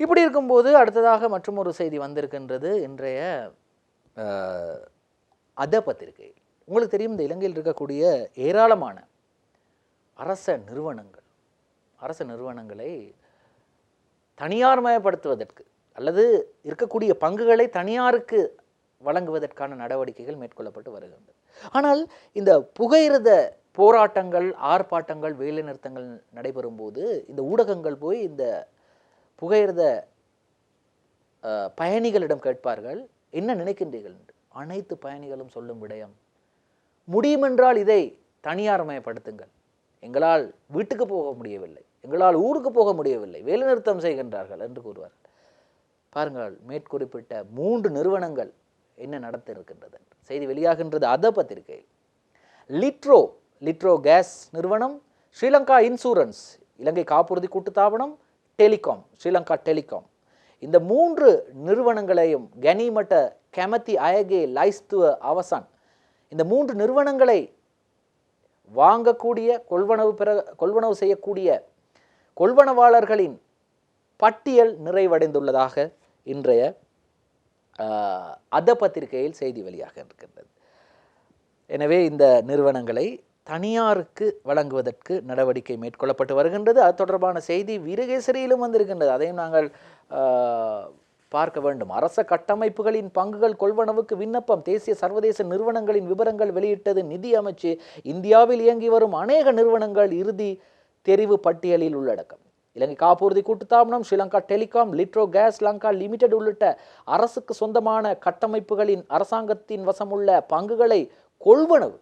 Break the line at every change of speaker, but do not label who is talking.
இப்படி இருக்கும்போது அடுத்ததாக மற்றும் ஒரு செய்தி வந்திருக்கின்றது இன்றைய அத பத்திரிகை. உங்களுக்கு தெரியும், இந்த இலங்கையில் இருக்கக்கூடிய ஏராளமான அரச நிறுவனங்களை தனியார்மயப்படுத்துவதற்கு அல்லது இருக்கக்கூடிய பங்குகளை தனியாருக்கு வழங்குவதற்கான நடவடிக்கைகள் மேற்கொள்ளப்பட்டு வருகின்றன. ஆனால் இந்த புகையிரத போராட்டங்கள், ஆர்ப்பாட்டங்கள், வேலைநிறுத்தங்கள் நடைபெறும் போது இந்த ஊடகங்கள் போய் இந்த புகையிரத பயணிகளிடம் கேட்பார்கள், என்ன நினைக்கின்றீர்கள் என்று. அனைத்து பயணிகளும் சொல்லும் விடயம், முடியுமென்றால் இதை தனியார்மயப்படுத்துங்கள், எங்களால் வீட்டுக்கு போக முடியவில்லை, எங்களால் ஊருக்கு போக முடியவில்லை, வேலைநிறுத்தம் செய்கின்றார்கள் என்று கூறுவார்கள். பாருங்கள், மேற்குறிப்பிட்ட 3 நிறுவனங்கள் என்ன நடத்த இருக்கின்றது என்று செய்தி வெளியாகின்றது அத பத்திரிகையில். லிட்ரோ கேஸ் நிறுவனம், ஸ்ரீலங்கா இன்சூரன்ஸ் இலங்கை காப்புறுதி கூட்டுத்தாபனம், டெலிகாம் ஸ்ரீலங்கா டெலிகாம், இந்த 3 நிறுவனங்களையும் கனிமட்ட கெமத்தி அயகே லைஸ்துவ அவசான், இந்த 3 நிறுவனங்களை வாங்கக்கூடிய கொள்வனவு செய்யக்கூடிய கொள்வனவாளர்களின் பட்டியல் நிறைவடைந்துள்ளதாக இன்றைய அத பத்திரிகையில் செய்தி வெளியாக இருக்கின்றது. எனவே இந்த நிறுவனங்களை தனியாருக்கு வழங்குவதற்கு நடவடிக்கை மேற்கொள்ளப்பட்டு வருகின்றது. அது தொடர்பான செய்தி வீரகேசரியிலும் வந்திருக்கின்றது. அதையும் நாங்கள் பார்க்க வேண்டும். அரச கட்டமைப்புகளின் பங்குகள் கொள்வனவுக்கு விண்ணப்பம், தேசிய சர்வதேச நிறுவனங்களின் விவரங்கள் வெளியிட்டது நிதி அமைச்சு. இந்தியாவில் இயங்கி வரும் அநேக நிறுவனங்கள் இறுதி தெரிவு பட்டியலில் உள்ளடக்கம். இலங்கை காப்புறுதி கூட்டுத்தாபனம், Sri Lanka Telecom, Litro Gas Lanka Limited உள்ளிட்ட அரசுக்கு சொந்தமான கட்டமைப்புகளின் அரசாங்கத்தின் வசமுள்ள பங்குகளை கொள்வனவு